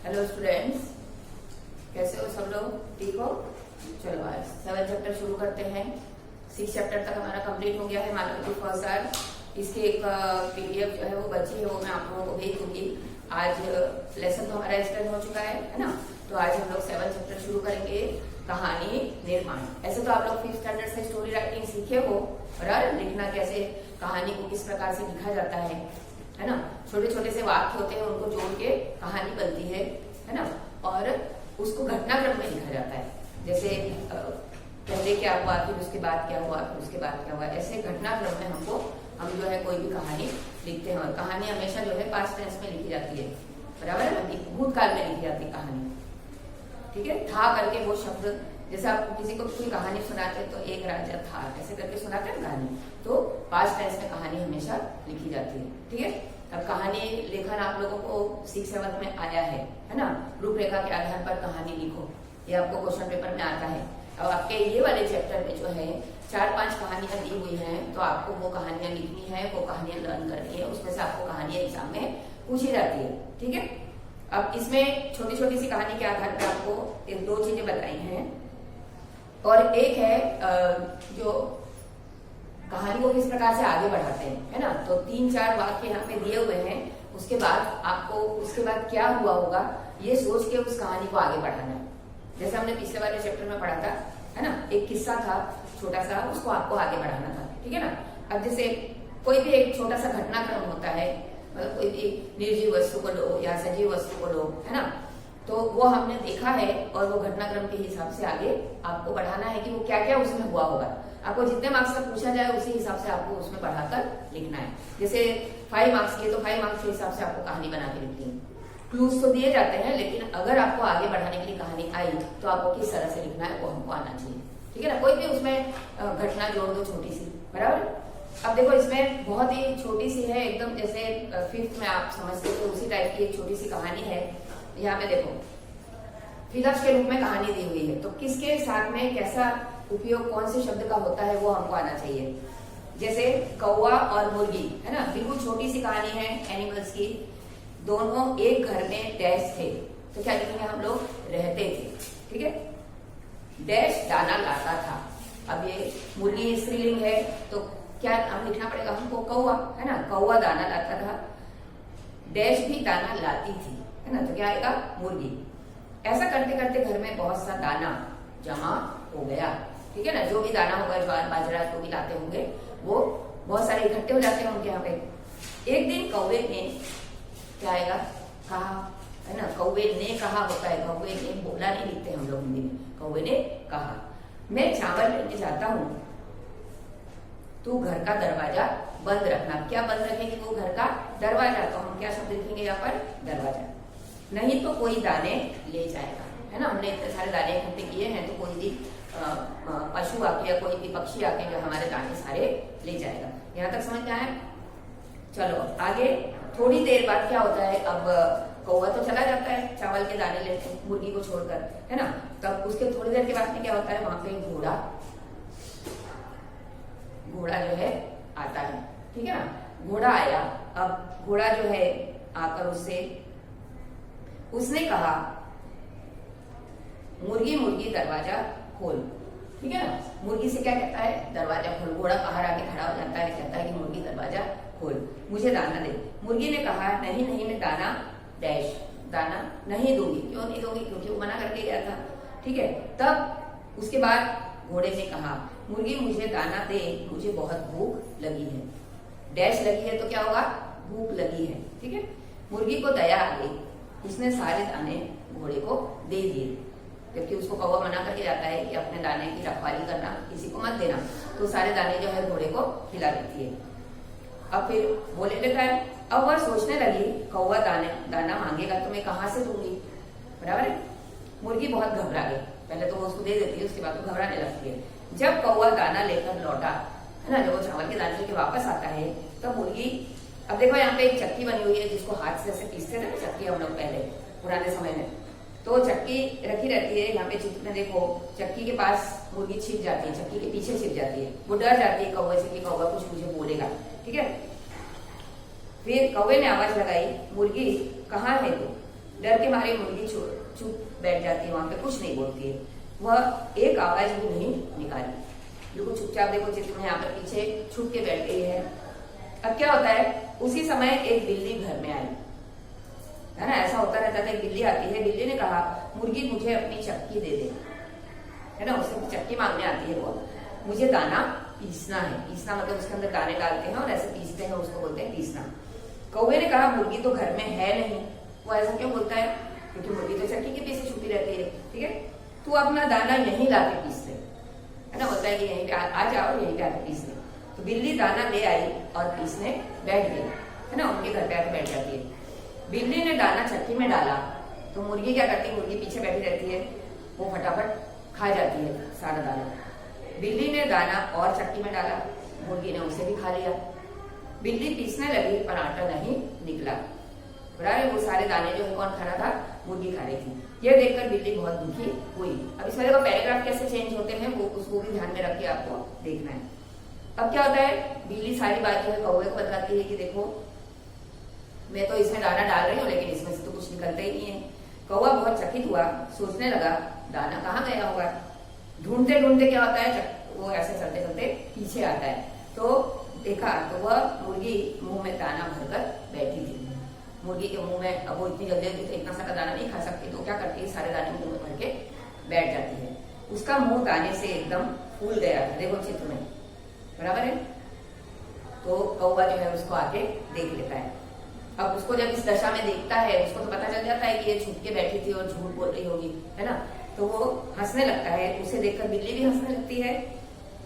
Hello students, कैसे हो सब लोग? ठीक हो? चलो आज 7 चैप्टर शुरू करते हैं। 6 चैप्टर तक हमारा कंप्लीट हो गया है मानवता फर्स्ट आर। इसकी एक पीडीएफ जो है वो बची है, वो मैं आप लोगों को भेज दूंगी। आज लेसन तो हमारा स्टार्ट हो चुका है ना। तो आज हम लोग 7 चैप्टर शुरू करेंगे, कहानी निर्माण। ऐसे तो आप लोग 5th स्टैंडर्ड से स्टोरी राइटिंग सीखे हो और लिखना कैसे, कहानी को किस प्रकार से लिखा जाता है ना। छोटे छोटे से वाक्य होते हैं, उनको जोड़ के कहानी बनती है ना। और उसको घटनाक्रम में लिखा जाता है, जैसे पहले क्या हुआ, फिर उसके बाद क्या हुआ, फिर उसके बाद क्या हुआ। ऐसे घटनाक्रम में हम जो है कोई भी कहानी लिखते हैं। और कहानी हमेशा जो है पास्ट टेंस में लिखी जाती है, बराबर है ना। भूतकाल में लिखी जाती है कहानी, ठीक है। था करके वो शब्द, जैसे आप किसी को कोई कहानी सुनाते हैं तो एक राजा था ऐसे करके सुनाते हैं कहानी, तो पास्ट टेंस में कहानी हमेशा लिखी जाती है, ठीक है। अब कहानी लेखन आप लोगों को 6-7 में आया है ना। रूपरेखा के आधार पर कहानी लिखो, ये आपको क्वेश्चन पेपर में आता है। अब आपके ये वाले चैप्टर में जो है 4-5 कहानियां दी हुई हैं, तो आपको वो कहानियां लिखनी है, वो कहानियां लर्न करनी है। उसमें से आपको कहानियां एग्जाम में पूछी जाती है, ठीक है। अब इसमें छोटी छोटी सी कहानी के आधार पर आपको 2 चीजें बताई हैं, और एक है जो कहानी को किस प्रकार से आगे बढ़ाते हैं, है ना। तो 3-4 वाक्य यहाँ पे दिए हुए हैं। उसके बाद आपको उसके बाद क्या हुआ होगा ये सोच के उस कहानी को आगे बढ़ाना है। जैसे हमने पिछले वाले चैप्टर में पढ़ा था, है ना। एक किस्सा था छोटा सा, उसको आपको आगे बढ़ाना था, ठीक है ना। अब जैसे कोई भी एक छोटा सा घटनाक्रम होता है, मतलब कोई भी निर्जीव वस्तु को लो या सजीव वस्तु को लो, है ना। तो वो हमने देखा है, और वो घटनाक्रम के हिसाब से आगे आपको बढ़ाना है कि वो क्या क्या उसमें हुआ होगा। आपको जितने मार्क्स का पूछा जाए उसी हिसाब से आपको उसमें बढ़ाकर लिखना है। जैसे 5 मार्क्स के, तो 5 मार्क्स के हिसाब से आपको कहानी बना के लिखनी है। क्लूज तो दिए जाते हैं, लेकिन अगर आपको आगे बढ़ाने के लिए कहानी आई तो आपको किस तरह से लिखना है वो हमको आना चाहिए, ठीक है ना। कोई भी उसमें घटना जोड़ दो छोटी सी, बराबर। अब देखो इसमें बहुत ही छोटी सी है, एकदम जैसे 5th में आप समझते हो उसी टाइप की एक छोटी सी कहानी है। यहाँ पे देखो फिलप्स के रूप में कहानी दी हुई है, तो किसके साथ में कैसा उपयोग कौन से शब्द का होता है वो हमको आना चाहिए। जैसे कौवा और मुर्गी, है ना, बिल्कुल छोटी सी कहानी है एनिमल्स की। दोनों एक घर में डैश थे, तो क्या लिखेंगे हम लोग, रहते थे, ठीक है। डैश दाना लाता था। अब ये मुर्गी स्त्रीलिंग है, तो क्या हम लिखना पड़ेगा हमको, कौवा, है ना। कौवा दाना लाता था, डैश भी दाना लाती थी, है ना। तो क्या आएगा, मुर्गी। ऐसा करते करते घर में बहुत सा दाना जमा हो गया, ठीक है ना। जो भी दाना होगा, ज्वार बाजरा जो भी लाते होंगे, वो बहुत सारे इकट्ठे हो जाते हैं उनके यहाँ पे। एक दिन कौवे ने क्या आएगा, कहा, है ना। कौवे ने कहा होता है, कौवे ने बोला नहीं लिखते हम लोग हिंदी में। कौवे ने कहा, मैं चावल लेने जाता हूँ, तू घर का दरवाजा बंद रखना। क्या बंद रखेंगे, वो घर का दरवाजा। तो हम क्या शब्द लिखेंगे यहाँ पर, दरवाजा। नहीं तो कोई दाने ले जाएगा, है ना। हमने इतने सारे दाने इकट्ठे किए हैं, तो कोई भी पशु आके या कोई भी पक्षी आके जो हमारे दाने सारे ले जाएगा। यहाँ तक समझ में आया? चलो आगे। थोड़ी देर बाद क्या होता है, अब कौवा तो चला जाता है चावल के दाने लेते मुर्गी को छोड़कर, है ना। तब उसके थोड़ी देर के बाद में क्या होता है, वहां पे घोड़ा जो है आता है, ठीक है ना। घोड़ा आया। अब घोड़ा जो है आकर उसने कहा, मुर्गी मुर्गी दरवाजा खोल, ठीक है ना। मुर्गी से क्या कहता है, दरवाजा खोल। घोड़ा बाहर आके खड़ा हो जाता है, कहता है कि मुर्गी दरवाजा खोल, मुझे दाना दे। मुर्गी ने कहा, नहीं नहीं, मैं दाना डैश दाना नहीं दूंगी। क्यों नहीं दूंगी, क्योंकि वो मना करके गया था, ठीक है। तब उसके बाद घोड़े ने कहा, मुर्गी मुझे दाना दे, मुझे बहुत भूख लगी है। डैश लगी है तो क्या होगा, भूख लगी है, ठीक है। मुर्गी को दया आ गई, उसने सारे दाने घोड़े को दे दिए, जबकि उसको कौवा मना करके जाता है कि अपने दाने की रखवाली करना, किसी को मत देना। तो सारे दाने जो है घोड़े को खिला देती है। अब फिर बोले लेता है। अब वह सोचने लगी, कौवा दाना मांगेगा तो मैं कहाँ से दूंगी, बराबर है। मुर्गी बहुत घबरा गई, पहले तो वो उसको दे देती है, उसके बाद वो घबराने लगती है। जब कौवा दाना लेकर लौटा, है ना, जब वो चावल के दाने लेके वापस आता है, तब मुर्गी, अब देखो यहाँ पे एक चक्की बनी हुई है जिसको हाथ से ऐसे पीसते थे ना, चक्की हम लोग पहले पुराने समय में, तो चक्की रखी रहती है। यहाँ पे चित्र में देखो, चक्की के पास मुर्गी छिप जाती है, चक्की के पीछे छिप जाती है। वो डर जाती है कौवे से कि कौवा कुछ मुझे बोलेगा, ठीक है। फिर कौवे ने आवाज लगाई, मुर्गी कहाँ है तू, डर के मारे मुर्गी चुप बैठ जाती है, वहां पे कुछ नहीं बोलती है, वह एक आवाज भी नहीं निकाली, बिल्कुल चुपचाप। देखो चित्र में यहाँ पर पीछे छुप के बैठ गई है। अब क्या होता है, उसी समय एक बिल्ली घर में आई, है ना, ऐसा होता रहता था। एक बिल्ली आती है, बिल्ली ने कहा मुर्गी मुझे अपनी चक्की दे दे, है ना, उससे चक्की मांगने आती है वो, मुझे दाना पीसना है। पीसना मतलब उसके अंदर दाने डालते हैं और ऐसे पीसते हैं, उसको बोलते हैं पीसना। कौवे ने कहा मुर्गी तो घर में है नहीं। वो ऐसा क्यों बोलता है, क्योंकि मुर्गी तो चक्की के पीछे छुपी रहती है, ठीक है, तू अपना दाना यहीं ला के पीस ले, है ना, बोलता है कि यहीं पे आ जाओ, यहीं पे आके पीस ले। तो बिल्ली दाना ले आई और पीसने बैठ गई, है ना, उनके घर पे आके बैठ जाती है। बिल्ली ने दाना चक्की में डाला तो मुर्गी क्या करती है, मुर्गी पीछे बैठी रहती है, वो फटाफट खा जाती है सारा दाना। बिल्ली ने दाना और चक्की में डाला, मुर्गी ने उसे भी खा लिया। बिल्ली पीसने लगी पर आटा नहीं निकला, बराबर। वो सारे दाने जो है कौन खा रहा था, मुर्गी खा रही थी। ये देखकर बिल्ली बहुत दुखी हुई। अब इसमें देखो पैराग्राफ कैसे चेंज होते हैं, वो उसको भी ध्यान में रख के आपको देखना है। अब क्या होता है, बिल्ली सारी बात जो है कौवे को बताती है कि देखो मैं तो इसमें दाना डाल रही हूँ लेकिन इसमें से तो कुछ निकलता ही नहीं है। कौवा बहुत चकित हुआ, सोचने लगा दाना कहाँ गया होगा। ढूंढते ढूंढते क्या होता है, वो ऐसे चलते चलते पीछे आता है, तो देखा तो वह मुर्गी मुंह में दाना भरकर बैठी थी। मुर्गी के मुंह में, अब वो इतनी जल्दी जल्दी इतना सारा दाना नहीं खा सकती, तो क्या करती है, सारे दाने मुंह में भर के बैठ जाती है। उसका मुंह दाने से एकदम फूल गया था, देखो चित्र में, बराबर है। तो कौवा जो है उसको आके देख लेता है। अब उसको जब इस दशा में देखता है, उसको तो पता चल जाता है कि ये छुप के बैठी थी और झूठ बोल रही होगी, है ना, तो वो हंसने लगता है। उसे देखकर बिल्ली भी हंसने लगती है,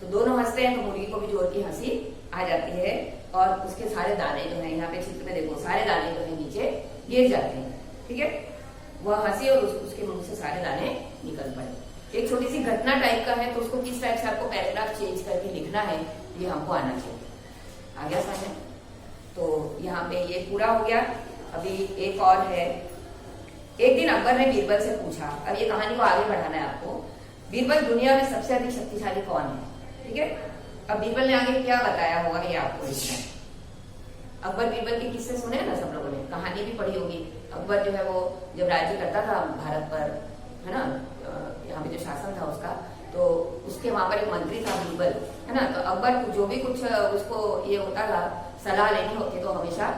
तो दोनों हंसते हैं, तो मुर्गी को भी जोर की हंसी आ जाती है और उसके सारे दाने जो है, यहाँ पे चित्र में देखो सारे दाने जो है नीचे गिर जाते हैं, ठीक है। वह हंसी और उसके मुंह से सारे दाने निकल पड़े। एक छोटी सी घटना टाइप का है, तो उसको किस टाइप से आपको पैराग्राफ चेंज करके लिखना है, ये हमको आना चाहिए। आ गया समझ? तो यहाँ पे ये पूरा हो गया। अभी एक और है। एक दिन अकबर ने बीरबल से पूछा, अब ये कहानी को आगे बढ़ाना है आपको, बीरबल दुनिया में सबसे अधिक शक्तिशाली कौन है, ठीक है। अब बीरबल ने आगे क्या बताया होगा ये आपको लिखना है। अकबर बीरबल के किस्से सुने हैं ना सब लोगों ने, कहानी भी पढ़ी होगी। अकबर जो है वो जब राज्य करता था भारत पर, है ना, यहाँ पे जो शासन था उसका, तो उसके वहां पर एक मंत्री था बीरबल, है ना। तो अकबर जो भी कुछ उसको ये होता था, सलाह लेनी होती तो हमेशा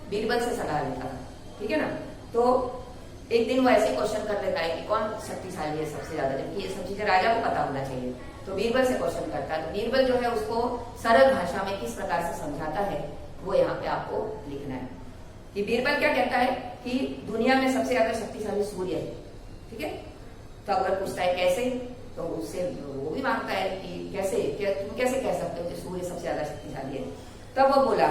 बीरबल से सलाह लेता था, ठीक है ना। तो एक दिन वो ऐसे क्वेश्चन कर लेता है कि कौन शक्तिशाली है सबसे ज्यादा, जबकि ये सब चीजें राजा को पता होना चाहिए। तो बीरबल से क्वेश्चन करता है, तो बीरबल जो है उसको सरल भाषा में किस प्रकार से समझाता है, वो यहाँ पे आपको लिखना है। कि बीरबल क्या कहता है कि दुनिया में सबसे ज्यादा शक्तिशाली सूर्य है, ठीक है। तो अकबर पूछता है कैसे, तो उससे वो भी मांगता है कि कैसे, तुम कैसे कह सकते हो कि सूर्य सबसे ज्यादा शक्तिशाली है। तब वो बोला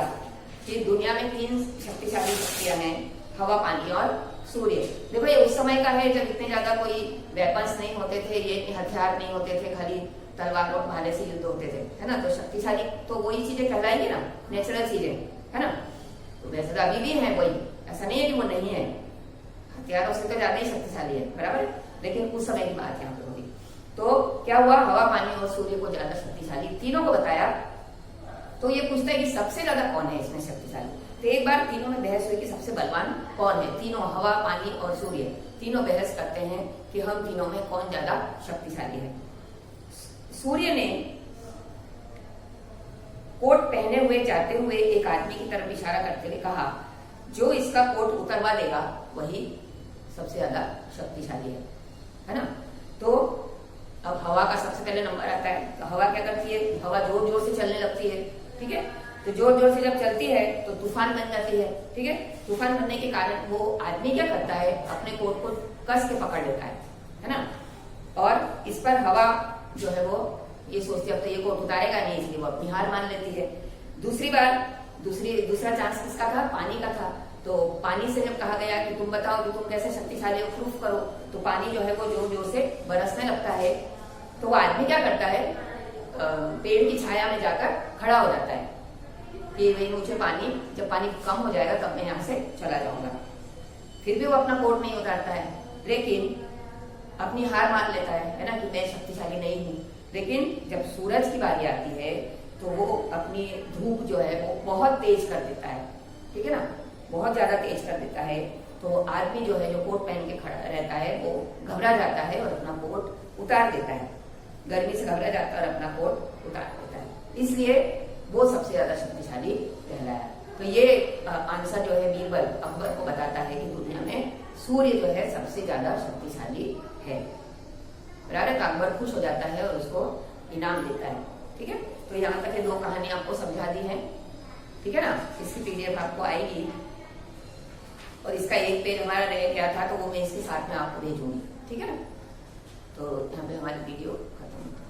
कि दुनिया में 3 शक्तिशाली शक्तियां हैं, हवा, पानी और सूर्य। देखो ये उस समय का है जब इतने ज्यादा कोई वेपन्स नहीं होते थे, ये हथियार नहीं होते थे, खाली तलवार और भाले से युद्ध होते थे, है ना। तो शक्तिशाली तो वही चीजें कहलाएंगी ना, नेचुरल चीजें, है ना। तो वैसे तो अभी भी है वही, ऐसा नहीं है कि वो नहीं है, हथियारों से तो ज्यादा ही शक्तिशाली है, बराबर। लेकिन उस समय की बात यहाँ पे होगी। तो क्या हुआ, हवा, पानी और सूर्य को ज्यादा शक्तिशाली तीनों को बताया। तो ये पूछता है कि सबसे ज्यादा कौन है इसमें शक्तिशाली। तो एक बार तीनों में बहस हुई कि सबसे बलवान कौन है। तीनों, हवा, पानी और सूर्य, तीनों बहस करते हैं कि हम तीनों में कौन ज्यादा शक्तिशाली है। सूर्य ने कोट पहने हुए जाते हुए एक आदमी की तरफ इशारा करते हुए कहा, जो इसका कोट उतरवा देगा वही सबसे ज्यादा शक्तिशाली है ना। तो अब हवा का सबसे पहले नंबर आता है। तो हवा क्या करती है, हवा जोर जोर से चलने लगती है, ठीक है। तो जोर जोर से जब चलती है तो तूफान बन जाती है, ठीक है। तूफान बनने के कारण वो आदमी क्या करता है, अपने कोट को कस के पकड़ लेता है ना। और इस पर हवा जो है वो ये सोचती है अब तो ये कोट उतारेगा नहीं, इसलिए वो अपनी हार मान लेती है। दूसरा चांस किसका था, पानी का था। तो पानी से जब कहा गया कि तुम बताओ कि तुम कैसे शक्तिशाली हो, प्रूफ करो, तो पानी जो है वो जोर जोर से बरसने लगता है। तो वो आदमी क्या करता है, पेड़ की छाया में जाकर खड़ा हो जाता है कि भाई मुझे पानी, जब पानी कम हो जाएगा तब मैं यहाँ से चला जाऊंगा। फिर भी वो अपना कोट नहीं उतारता है, लेकिन अपनी हार मान लेता है ना, कि मैं शक्तिशाली नहीं हूँ। लेकिन जब सूरज की बारी आती है तो वो अपनी धूप जो है वो बहुत तेज कर देता है, ठीक है ना, बहुत ज्यादा तेज कर देता है। तो आदमी जो है जो कोट पहन के खड़ा रहता है वो घबरा जाता है और अपना कोट उतार देता है, गर्मी से घबरा जाता है और अपना कोट उतार देता है, इसलिए वो सबसे ज्यादा शक्तिशाली कहलाया। तो ये आंसर जो है बीरबल अकबर को बताता है कि दुनिया में सूर्य जो है सबसे ज्यादा शक्तिशाली है। बराबर, अकबर खुश हो जाता है और उसको इनाम देता है। ठीक है, तो यहाँ तक ये दो कहानी आपको समझा दी है। ठीक है ना, इसकी पीडीएफ आपको आएगी और इसका एक पेज हमारा रह गया था तो वो मैं इसके साथ में आपको भेजूंगी। ठीक है ना, तो यहाँ पे हमारी वीडियो खत्म।